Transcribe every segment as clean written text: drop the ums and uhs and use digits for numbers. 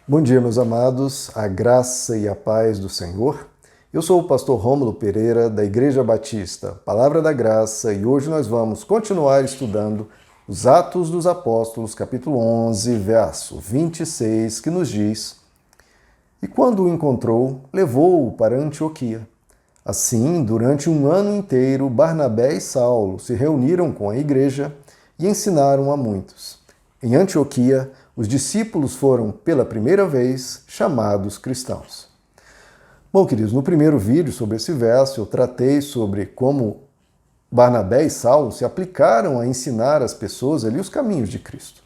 Bom dia, meus amados, a graça e a paz do Senhor. Eu sou o pastor Rômulo Pereira, da Igreja Batista, Palavra da Graça, e hoje nós vamos continuar estudando os Atos dos Apóstolos, capítulo 11, verso 26, que nos diz: E quando o encontrou, levou-o para Antioquia. Assim, durante um ano inteiro, Barnabé e Saulo se reuniram com a igreja e ensinaram a muitos. Em Antioquia, os discípulos foram, pela primeira vez, chamados cristãos. Bom, queridos, no primeiro vídeo sobre esse verso, eu tratei sobre como Barnabé e Saulo se aplicaram a ensinar as pessoas ali os caminhos de Cristo.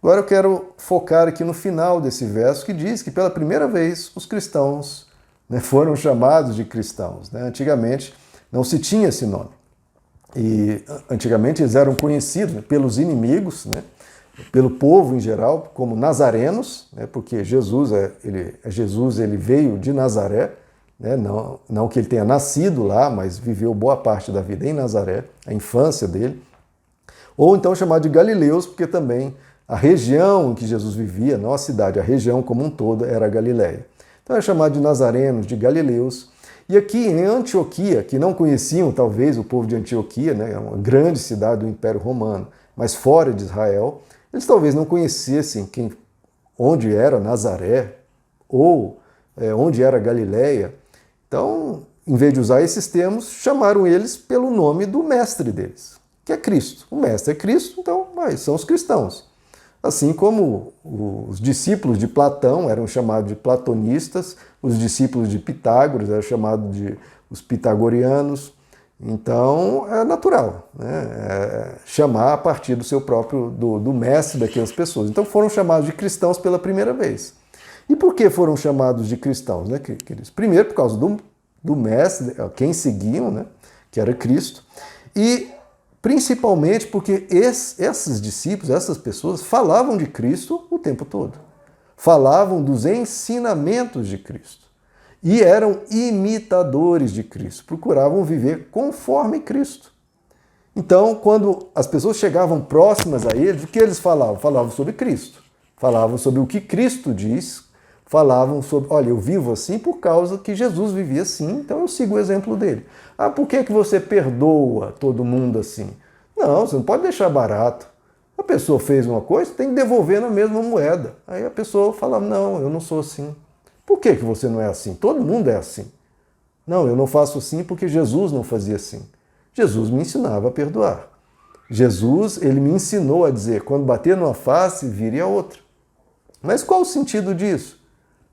Agora eu quero focar aqui no final desse verso, que diz que, pela primeira vez, os cristãos foram chamados de cristãos. Antigamente não se tinha esse nome. E antigamente eles eram conhecidos pelos inimigos, pelo povo em geral, como nazarenos, porque Jesus ele veio de Nazaré, não que ele tenha nascido lá, mas viveu boa parte da vida em Nazaré, a infância dele. Ou então chamado de galileus, porque também a região em que Jesus vivia, não a cidade, a região como um todo era a Galileia. Então é chamado de nazarenos, de galileus. E aqui em Antioquia, que não conheciam talvez o povo de Antioquia, é uma grande cidade do Império Romano, mas fora de Israel, eles talvez não conhecessem onde era Nazaré ou onde era Galileia. Então, em vez de usar esses termos, chamaram eles pelo nome do mestre deles, que é Cristo. O mestre é Cristo, então são os cristãos. Assim como os discípulos de Platão eram chamados de platonistas, os discípulos de Pitágoras eram chamados de os pitagorianos. Então, é natural, chamar a partir do seu próprio, do mestre daquelas pessoas. Então, foram chamados de cristãos pela primeira vez. E por que foram chamados de cristãos, queridos? Primeiro, por causa do mestre, quem seguiam, que era Cristo, e principalmente porque esses discípulos, essas pessoas, falavam de Cristo o tempo todo. Falavam dos ensinamentos de Cristo. E eram imitadores de Cristo, procuravam viver conforme Cristo. Então, quando as pessoas chegavam próximas a eles, o que eles falavam? Falavam sobre Cristo, falavam sobre o que Cristo diz, falavam sobre, olha, eu vivo assim por causa que Jesus vivia assim, então eu sigo o exemplo dele. Ah, por que você perdoa todo mundo assim? Não, você não pode deixar barato. A pessoa fez uma coisa, tem que devolver na mesma moeda. Aí a pessoa fala, não, eu não sou assim. Por que você não é assim? Todo mundo é assim. Não, eu não faço assim porque Jesus não fazia assim. Jesus me ensinava a perdoar. Jesus, ele me ensinou a dizer, quando bater numa face, vire a outra. Mas qual o sentido disso?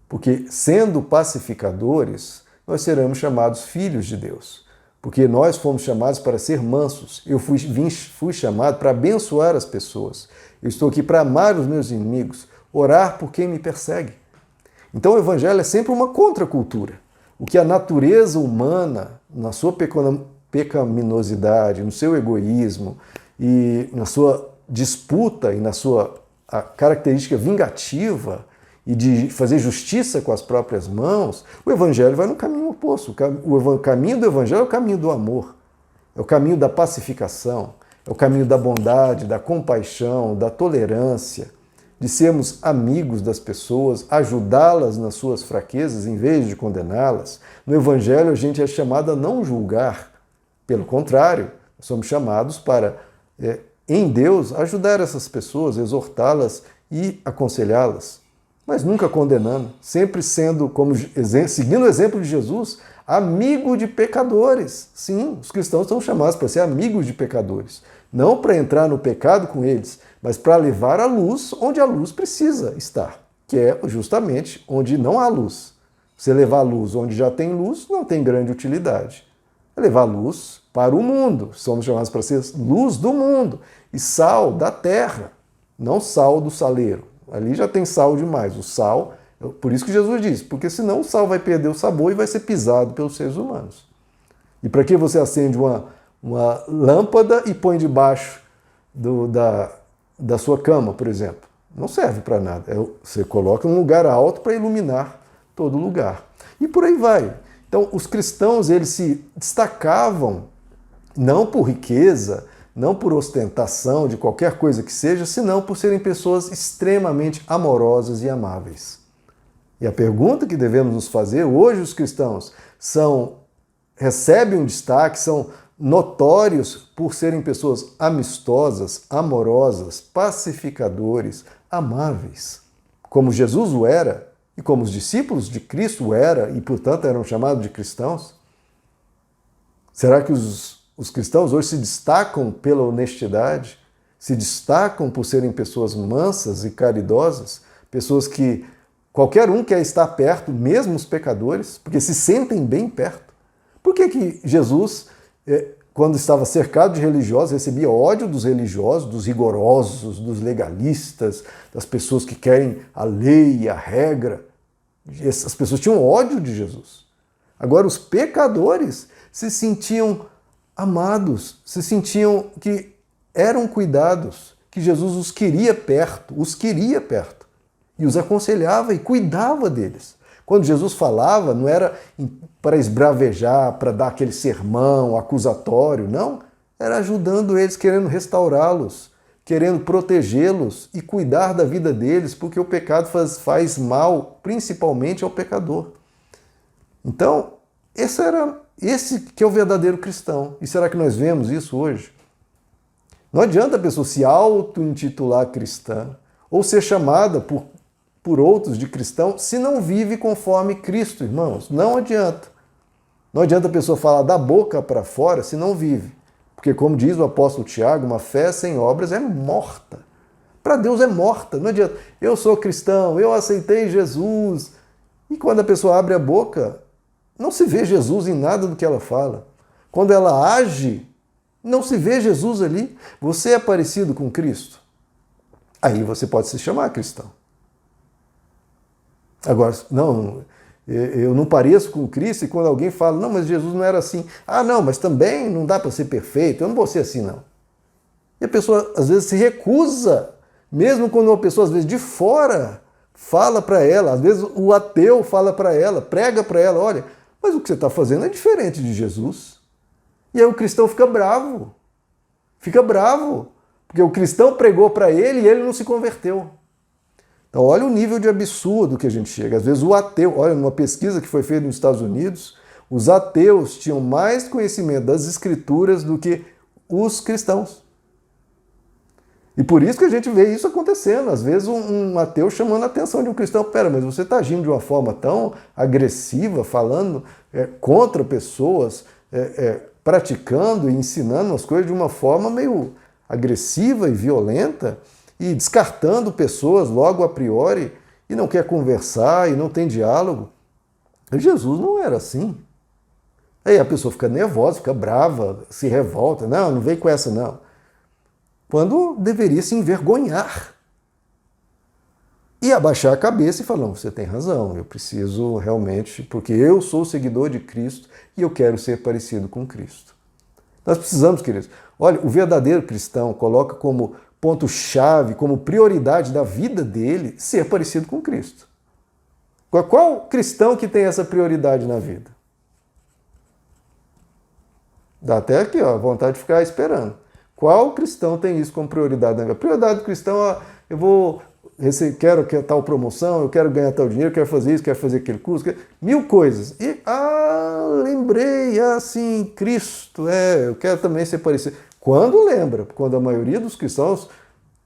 Porque, sendo pacificadores, nós seremos chamados filhos de Deus. Porque nós fomos chamados para ser mansos. Eu fui chamado para abençoar as pessoas. Eu estou aqui para amar os meus inimigos, orar por quem me persegue. Então o Evangelho é sempre uma contracultura. O que a natureza humana, na sua pecaminosidade, no seu egoísmo e na sua disputa e na sua característica vingativa e de fazer justiça com as próprias mãos, o Evangelho vai no caminho oposto. O caminho do Evangelho é o caminho do amor, é o caminho da pacificação, é o caminho da bondade, da compaixão, da tolerância, de sermos amigos das pessoas, ajudá-las nas suas fraquezas em vez de condená-las. No Evangelho a gente é chamado a não julgar. Pelo contrário, somos chamados para, em Deus, ajudar essas pessoas, exortá-las e aconselhá-las. Mas nunca condenando, sempre sendo, seguindo o exemplo de Jesus, amigo de pecadores. Sim, os cristãos são chamados para ser amigos de pecadores. Não para entrar no pecado com eles, mas para levar a luz onde a luz precisa estar, que é justamente onde não há luz. Você levar a luz onde já tem luz não tem grande utilidade. É levar luz para o mundo. Somos chamados para ser luz do mundo e sal da terra, não sal do saleiro. Ali já tem sal demais. O sal, por isso que Jesus diz, porque senão o sal vai perder o sabor e vai ser pisado pelos seres humanos. E para que você acende uma lâmpada e põe debaixo da sua cama, por exemplo? Não serve para nada. Você coloca em um lugar alto para iluminar todo lugar. E por aí vai. Então, os cristãos, eles se destacavam não por riqueza, não por ostentação de qualquer coisa que seja, senão por serem pessoas extremamente amorosas e amáveis. E a pergunta que devemos nos fazer, hoje os cristãos recebem um destaque, são notórios por serem pessoas amistosas, amorosas, pacificadores, amáveis, como Jesus o era e como os discípulos de Cristo o era e, portanto, eram chamados de cristãos? Será que os cristãos hoje se destacam pela honestidade? Se destacam por serem pessoas mansas e caridosas? Pessoas que qualquer um quer estar perto, mesmo os pecadores, porque se sentem bem perto. Por que Jesus, quando estava cercado de religiosos, recebia ódio dos religiosos, dos rigorosos, dos legalistas, das pessoas que querem a lei e a regra? Essas pessoas tinham ódio de Jesus. Agora, os pecadores se sentiam amados, se sentiam que eram cuidados, que Jesus os queria perto, e os aconselhava e cuidava deles. Quando Jesus falava, não era para esbravejar, para dar aquele sermão acusatório, não. Era ajudando eles, querendo restaurá-los, querendo protegê-los e cuidar da vida deles, porque o pecado faz mal, principalmente ao pecador. Então, esse que é o verdadeiro cristão. E será que nós vemos isso hoje? Não adianta a pessoa se auto-intitular cristã ou ser chamada por outros de cristão se não vive conforme Cristo, irmãos. Não adianta. Não adianta a pessoa falar da boca para fora se não vive. Porque, como diz o apóstolo Tiago, uma fé sem obras é morta. Para Deus é morta. Não adianta. Eu sou cristão, eu aceitei Jesus. E quando a pessoa abre a boca, não se vê Jesus em nada do que ela fala. Quando ela age, não se vê Jesus ali. Você é parecido com Cristo? Aí você pode se chamar cristão. Agora, não, eu não pareço com Cristo, e quando alguém fala, não, mas Jesus não era assim. Ah, não, mas também não dá para ser perfeito, eu não vou ser assim, não. E a pessoa, às vezes, se recusa, mesmo quando uma pessoa, às vezes, de fora, fala para ela, às vezes o ateu fala para ela, prega para ela, olha, mas o que você está fazendo é diferente de Jesus. E aí o cristão fica bravo, porque o cristão pregou para ele e ele não se converteu. Então, olha o nível de absurdo que a gente chega. Às vezes o ateu, olha, numa pesquisa que foi feita nos Estados Unidos, os ateus tinham mais conhecimento das escrituras do que os cristãos. E por isso que a gente vê isso acontecendo. Às vezes um ateu chamando a atenção de um cristão. Pera, mas você está agindo de uma forma tão agressiva, falando contra pessoas, praticando e ensinando as coisas de uma forma meio agressiva e violenta, e descartando pessoas logo a priori, e não quer conversar, e não tem diálogo. Jesus não era assim. Aí a pessoa fica nervosa, fica brava, se revolta. Não vem com essa não. Quando deveria se envergonhar. E abaixar a cabeça e falar, não, você tem razão, eu preciso realmente, porque eu sou seguidor de Cristo e eu quero ser parecido com Cristo. Nós precisamos, queridos. Olha, o verdadeiro cristão coloca como ponto-chave, como prioridade da vida dele, ser parecido com Cristo. Qual cristão que tem essa prioridade na vida? Dá até aqui, ó, vontade de ficar esperando. Qual cristão tem isso como prioridade na vida? A prioridade do cristão, ó, quero tal promoção, eu quero ganhar tal dinheiro, quero fazer isso, quero fazer aquele curso, mil coisas. E, lembrei, sim, Cristo, eu quero também ser parecido. Quando lembra? Quando a maioria dos cristãos,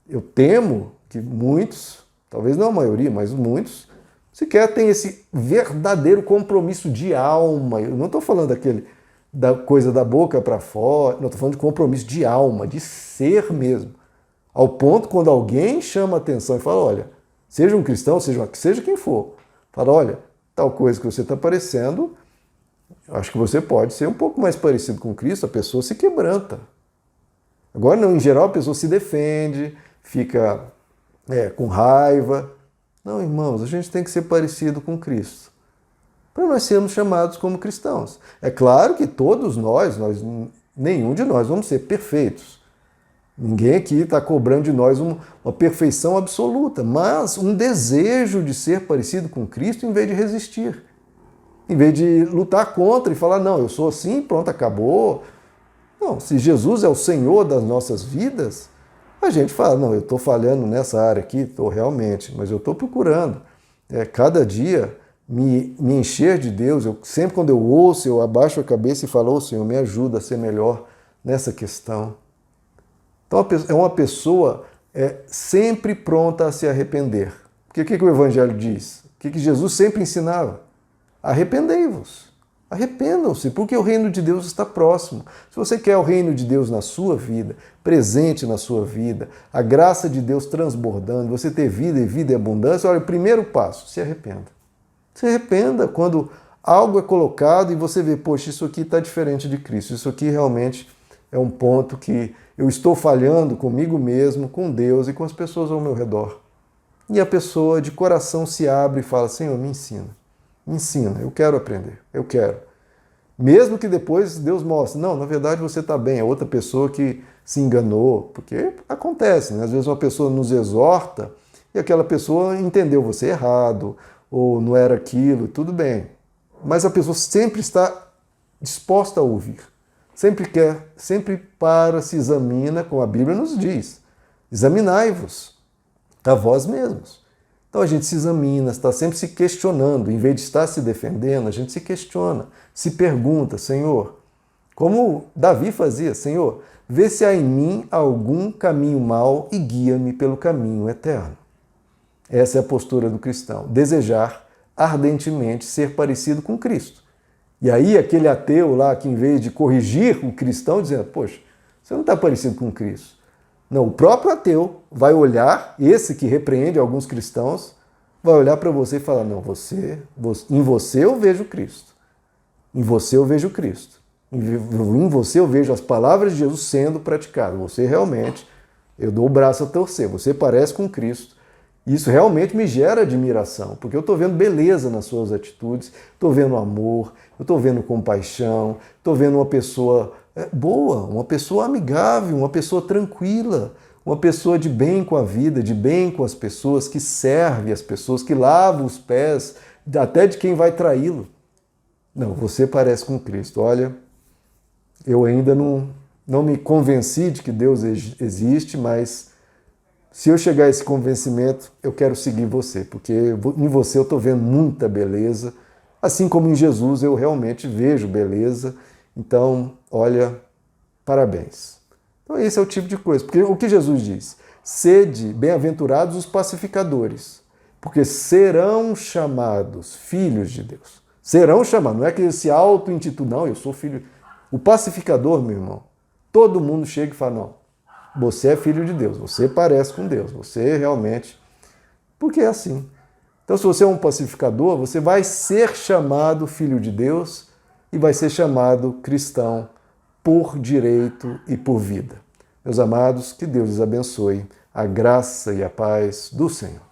eu temo que muitos, talvez não a maioria, mas muitos, sequer tem esse verdadeiro compromisso de alma. Eu não estou falando da coisa da boca para fora, não, estou falando de compromisso de alma, de ser mesmo. Ao ponto quando alguém chama a atenção e fala, olha, seja um cristão, seja quem for, fala, olha, tal coisa que você está parecendo, acho que você pode ser um pouco mais parecido com Cristo, a pessoa se quebranta. Agora, não, em geral, a pessoa se defende, fica com raiva. Não, irmãos, a gente tem que ser parecido com Cristo, para nós sermos chamados como cristãos. É claro que todos nós, nenhum de nós vamos ser perfeitos. Ninguém aqui está cobrando de nós uma perfeição absoluta, mas um desejo de ser parecido com Cristo em vez de resistir. Em vez de lutar contra e falar, não, eu sou assim, pronto, acabou. Não, se Jesus é o Senhor das nossas vidas, a gente fala, não, eu estou falhando nessa área aqui, estou realmente, mas eu estou procurando cada dia me encher de Deus. Sempre quando eu ouço, eu abaixo a cabeça e falo, Senhor, me ajuda a ser melhor nessa questão. Então é uma pessoa sempre pronta a se arrepender. Porque o que o Evangelho diz? O que Jesus sempre ensinava? Arrependei-vos. Arrependam-se, porque o reino de Deus está próximo. Se você quer o reino de Deus na sua vida, presente na sua vida, a graça de Deus transbordando, você ter vida e vida em abundância, olha, o primeiro passo, se arrependa. Se arrependa quando algo é colocado e você vê, poxa, isso aqui está diferente de Cristo, isso aqui realmente é um ponto que eu estou falhando comigo mesmo, com Deus e com as pessoas ao meu redor. E a pessoa de coração se abre e fala, Senhor, me ensina, eu quero aprender, eu quero. Mesmo que depois Deus mostre, não, na verdade você está bem, é outra pessoa que se enganou, porque acontece, né? Às vezes uma pessoa nos exorta e aquela pessoa entendeu você errado, ou não era aquilo, tudo bem. Mas a pessoa sempre está disposta a ouvir, sempre para, se examina, como a Bíblia nos diz, examinai-vos a vós mesmos. Então a gente se examina, está sempre se questionando, em vez de estar se defendendo, a gente se questiona, se pergunta, Senhor, como Davi fazia, Senhor, vê se há em mim algum caminho mau e guia-me pelo caminho eterno. Essa é a postura do cristão, desejar ardentemente ser parecido com Cristo. E aí aquele ateu lá que, em vez de corrigir o cristão, dizendo, poxa, você não está parecido com Cristo. Não, o próprio ateu vai olhar, esse que repreende alguns cristãos, vai olhar para você e falar, não, em você eu vejo Cristo. Em você eu vejo Cristo. Em você eu vejo as palavras de Jesus sendo praticadas. Você realmente, eu dou o braço a torcer, você parece com Cristo. Isso realmente me gera admiração, porque eu estou vendo beleza nas suas atitudes, estou vendo amor, eu estou vendo compaixão, estou vendo uma pessoa boa, uma pessoa amigável, uma pessoa tranquila, uma pessoa de bem com a vida, de bem com as pessoas, que serve as pessoas, que lava os pés, até de quem vai traí-lo. Não, você parece com Cristo. Olha, eu ainda não me convenci de que Deus existe, mas se eu chegar a esse convencimento, eu quero seguir você, porque em você eu estou vendo muita beleza, assim como em Jesus eu realmente vejo beleza. Então, olha, parabéns. Então esse é o tipo de coisa, porque o que Jesus diz? Sede bem-aventurados os pacificadores, porque serão chamados filhos de Deus. Serão chamados, não é que se auto-intitulam, não, eu sou filho. O pacificador, meu irmão, todo mundo chega e fala, não, você é filho de Deus, você parece com Deus, você realmente... Porque é assim. Então, se você é um pacificador, você vai ser chamado filho de Deus e vai ser chamado cristão por direito e por vida. Meus amados, que Deus lhes abençoe, a graça e a paz do Senhor.